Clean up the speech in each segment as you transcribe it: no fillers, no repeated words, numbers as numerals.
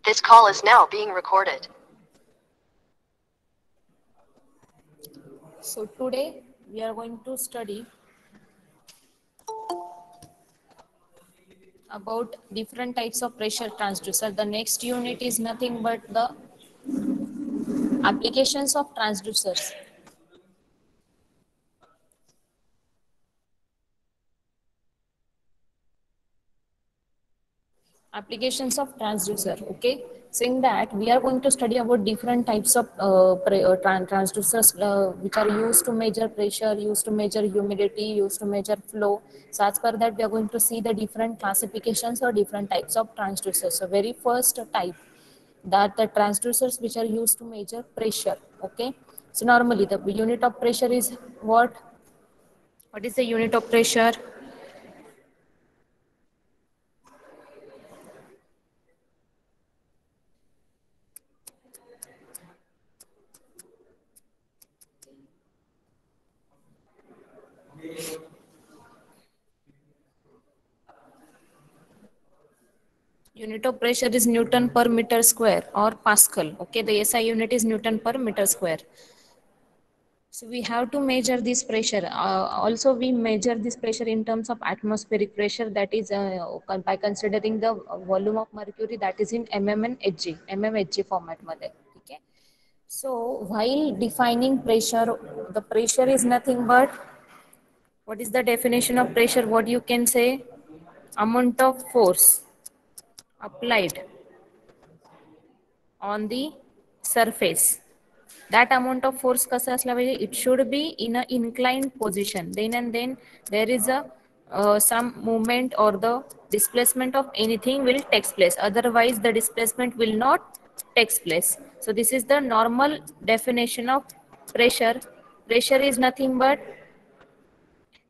This call is now being recorded. So today we are going to study about different types of pressure transducer. The next unit is nothing but the applications of transducers. Applications of transducer. Okay, saying that we are going to study about different types of transducers which are used to measure pressure, used to measure humidity, used to measure flow. So as per that we are going to see the different classifications or different types of transducers. So very first type, that the transducers which are used to measure pressure. Okay, so normally the unit of pressure is what is the unit of pressure? Unit of pressure is Newton per meter square or Pascal. Okay, the SI unit is Newton per meter square. So we have to measure this pressure. Also, we measure this pressure in terms of atmospheric pressure, that is by considering the volume of mercury, that is in mm and Hg, mmHg format मध्ये. Okay. So while defining pressure, the pressure is nothing but, what is the definition of pressure? What you can say? Amount of force applied on the surface. That amount of force कसा असला पाहिजे? It should be in an inclined position. Then and then there is a some movement or the displacement of anything will takes place. Otherwise, the displacement will not takes place. So this is the normal definition of pressure. Pressure is nothing but,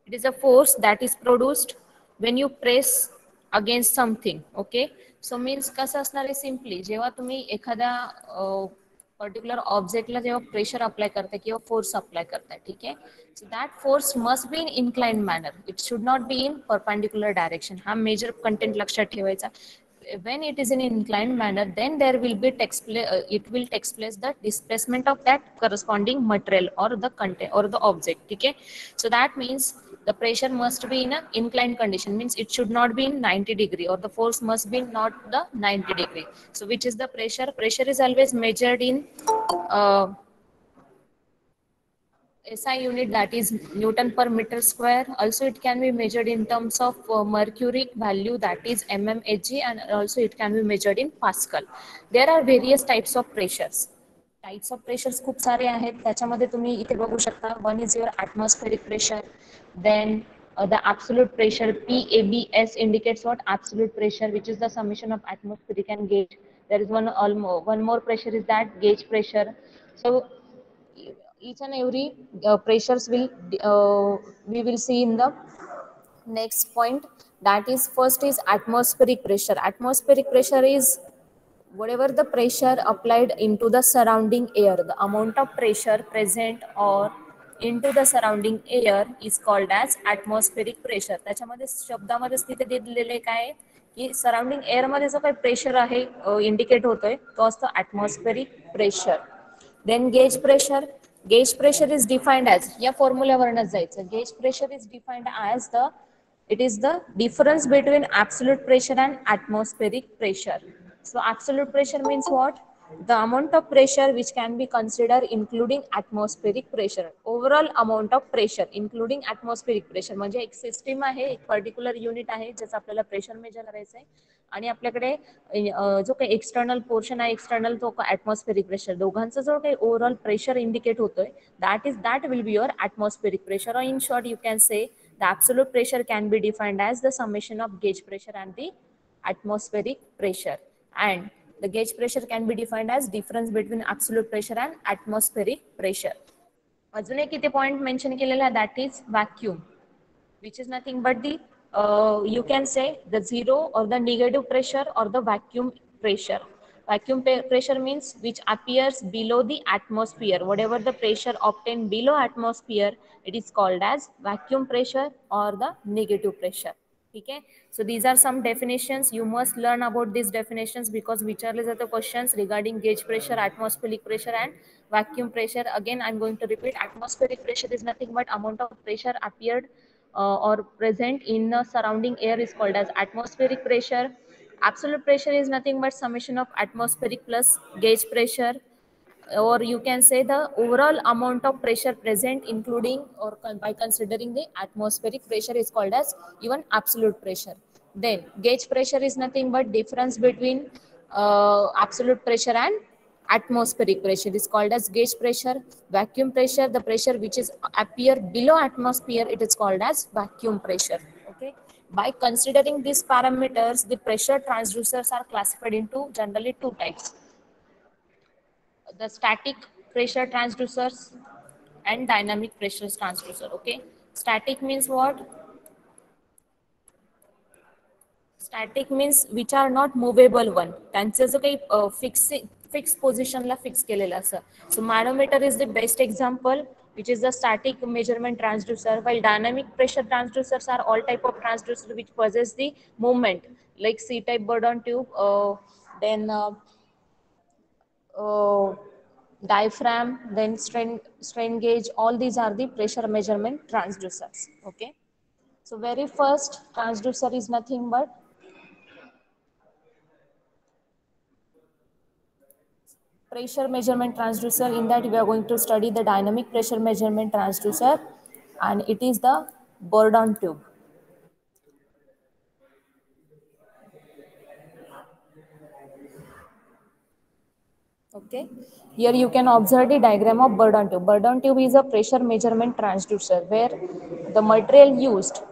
it is a force that is produced when you press against something. Okay, so means कसं असणार आहे? Simply जेव्हा तुम्ही एखाद्या particular ऑब्जेक्टला जेव्हा pressure apply करताय किंवा फोर्स अप्लाय करताय, ठीक आहे, so that force must be in inclined manner. It should not be in perpendicular direction. हा मेजर कंटेंट लक्षात ठेवायचा. When it is in inclined manner, then there will be it will takes place the displacement of that corresponding material or the content or the object. Okay, so that means the pressure must be in an inclined condition, means it should not be in 90-degree, or the force must be not the 90-degree. So which is the pressure? Pressure is always measured in SI unit, that is Newton per meter square. Also it can be measured in terms of mercury value, that is mmHg, and also it can be measured in Pascal. There are various types of pressures. Types of pressures खूप सारे आहेत. त्याच्यामध्ये तुम्ही इथे बघू शकता. One is your atmospheric pressure. Then the absolute pressure, PABS, indicates what? Absolute pressure, which is the summation of atmospheric and gauge. There is one more pressure, is that gauge pressure. So each and every pressures will we will see in the next point. That is, first is atmospheric pressure. Atmospheric pressure is whatever the pressure applied into the surrounding air, the amount of pressure present or into the surrounding air is called as atmospheric pressure. त्याच्यामध्ये शब्दामध्ये तिथे दिलेले काय की surrounding air मध्ये जो काही pressure आहे इंडिकेट होतोय तो असतो atmospheric pressure. Then gauge pressure. Gauge pressure is defined as, या फॉर्म्युल्यावरनच जायचं. Gauge pressure is defined as it is the difference between absolute pressure and atmospheric pressure. So absolute pressure means what? The amount of pressure which can be considered including atmospheric pressure. Overall amount of pressure including atmospheric pressure. म्हणजे एक system आहे, एक particular unit आहे ज्याचं आपल्याला pressure measure करायचं आहे, आणि आपल्याकडे जो काही एक्सटर्नल पोर्शन आहे, एक्सटर्नल तो ॲटमॉस्फेरिक प्रेशर, दोघांचा जो काही ओव्हरऑल प्रेशर इंडिकेट होतोय, that will be your atmospheric pressure. Or in short, you can say the absolute pressure can be defined as the summation of gauge pressure and the atmospheric pressure. And the gauge pressure can be defined as difference between absolute pressure and atmospheric pressure. अजून एक इथे point mention केलेला आहे, that is vacuum, which is nothing but the you can say the zero or the negative pressure or the vacuum pressure. Vacuum pressure means which appears below the atmosphere. Whatever the pressure obtained below atmosphere, it is called as vacuum pressure or the negative pressure. Okay, so these are some definitions. You must learn about these definitions because विचारले जाते questions regarding gauge pressure, atmospheric pressure and vacuum pressure. Again, I'm going to repeat, atmospheric pressure is nothing but amount of pressure appeared or present in the surrounding air is called as atmospheric pressure. Absolute pressure is nothing but summation of atmospheric plus gauge pressure, or you can say the overall amount of pressure present including or by considering the atmospheric pressure is called as even absolute pressure. Then gauge pressure is nothing but difference between absolute pressure and atmospheric pressure is called as gauge pressure. Vacuum pressure, the pressure which is appear below atmosphere, it is called as vacuum pressure. Okay, by considering these parameters, the pressure transducers are classified into generally two types: the static pressure transducers and dynamic pressure transducer. Okay, static means what? Static means which are not movable one, त्यांचं जो काही fix पोझिशनला fix केलेलं असं. So manometer is the best example, which is the static measurement transducer, while dynamic pressure transducers are all type of transducer which possess the movement, like C type Bourdon tube, then uh, diaphragm, then strain gauge. All these are the pressure measurement transducers. Okay, so very first transducer is nothing but pressure measurement transducer. In that we are going to study the dynamic pressure measurement transducer, and it is the Bourdon tube. Okay, here you can observe the diagram of Bourdon tube. Bourdon tube is a pressure measurement transducer where the material used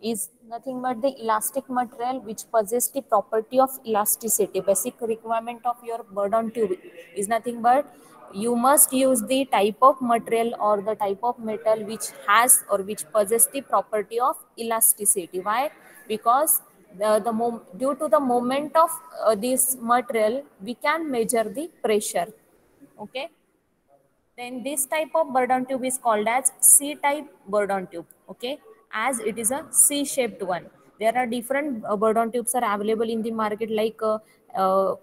is nothing but the elastic material which possesses the property of elasticity. Basic requirement of your Bourdon tube is nothing but you must use the type of material or the type of metal which has or which possesses the property of elasticity. Why? Because due to the moment of this material, we can measure the pressure. Okay, then this type of Bourdon tube is called as C type Bourdon tube. Okay, as it is a C shaped one. There are different Bourdon tubes are available in the market, like uh,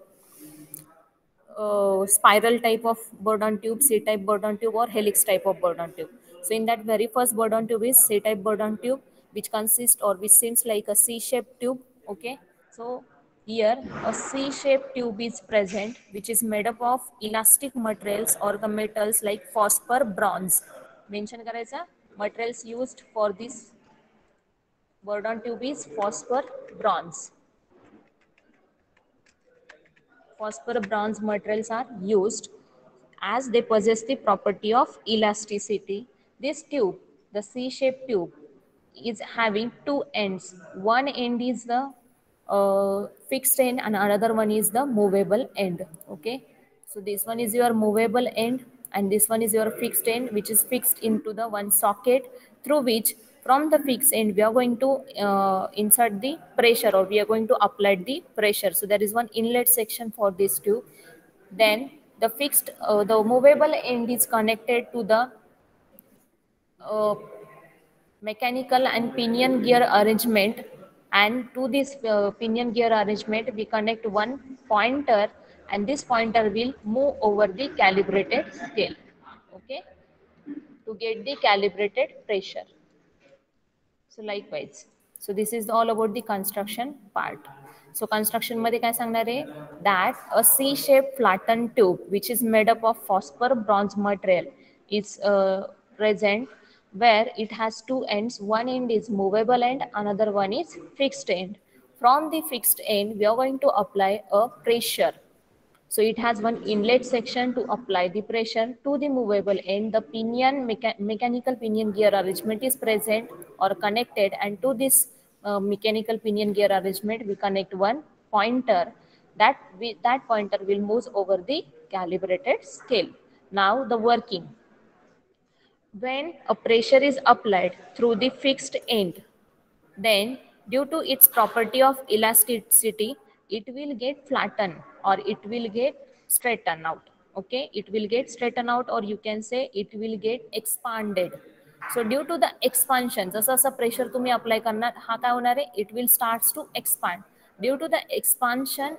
spiral type of Bourdon tube, C type Bourdon tube, or helix type of Bourdon tube. So in that very first Bourdon tube is C type Bourdon tube, which consists or which seems like a C shaped tube. Okay, so here a C shaped tube is present, which is made up of elastic materials or the metals like phosphor, bronze. Mention करायचा materials used for this Bourdon tube is phosphor, bronze. Phosphor bronze materials are used as they possess the property of elasticity. This tube, the C-shaped tube, is having two ends. One end is the fixed end and another one is the movable end. Okay, so this one is your movable end and this one is your fixed end, which is fixed into the one socket, through which from the fixed end we are going to insert the pressure, or we are going to apply the pressure. So there is one inlet section for this tube. Then the movable end is connected to the uh, mechanical and pinion gear arrangement, and to this pinion gear arrangement we connect one pointer, and this pointer will move over the calibrated scale. Okay, to get the calibrated pressure. So likewise, so this is all about the construction part. So construction मध्ये काय सांगणार आहे, that a C-shaped flattened tube which is made up of phosphor bronze material is present, where it has two ends. One end is movable end, another one is fixed end. From the fixed end we are going to apply a pressure. So it has one inlet section to apply the pressure to the movable end. The mechanical pinion gear arrangement is present or connected, and to this mechanical pinion gear arrangement we connect one pointer. That pointer will move over the calibrated scale. Now the working. When a pressure is applied through the fixed end, then due to its property of elasticity, it will get flattened or it will get straightened out. Okay, it will get straightened out, or you can say it will get expanded. So due to the expansion, जसं जसं pressure तुम्ही apply करणार, हा काय होणार आहे, it will starts to expand. Due to the expansion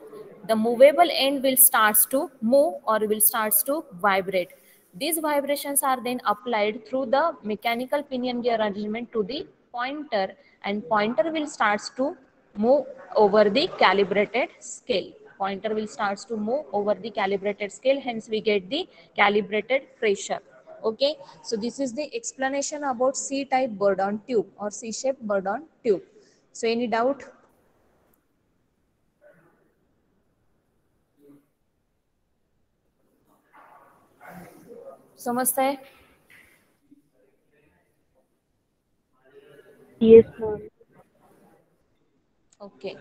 the movable end will starts to move or will starts to vibrate. These vibrations are then applied through the mechanical pinion gear arrangement to the pointer, and pointer will starts to move over the calibrated scale. Pointer will starts to move over the calibrated scale, hence we get the calibrated pressure. Okay, so this is the explanation about C type Bourdon tube or C shaped Bourdon tube. So any doubt? समझता है? Yes, ma'am. Okay.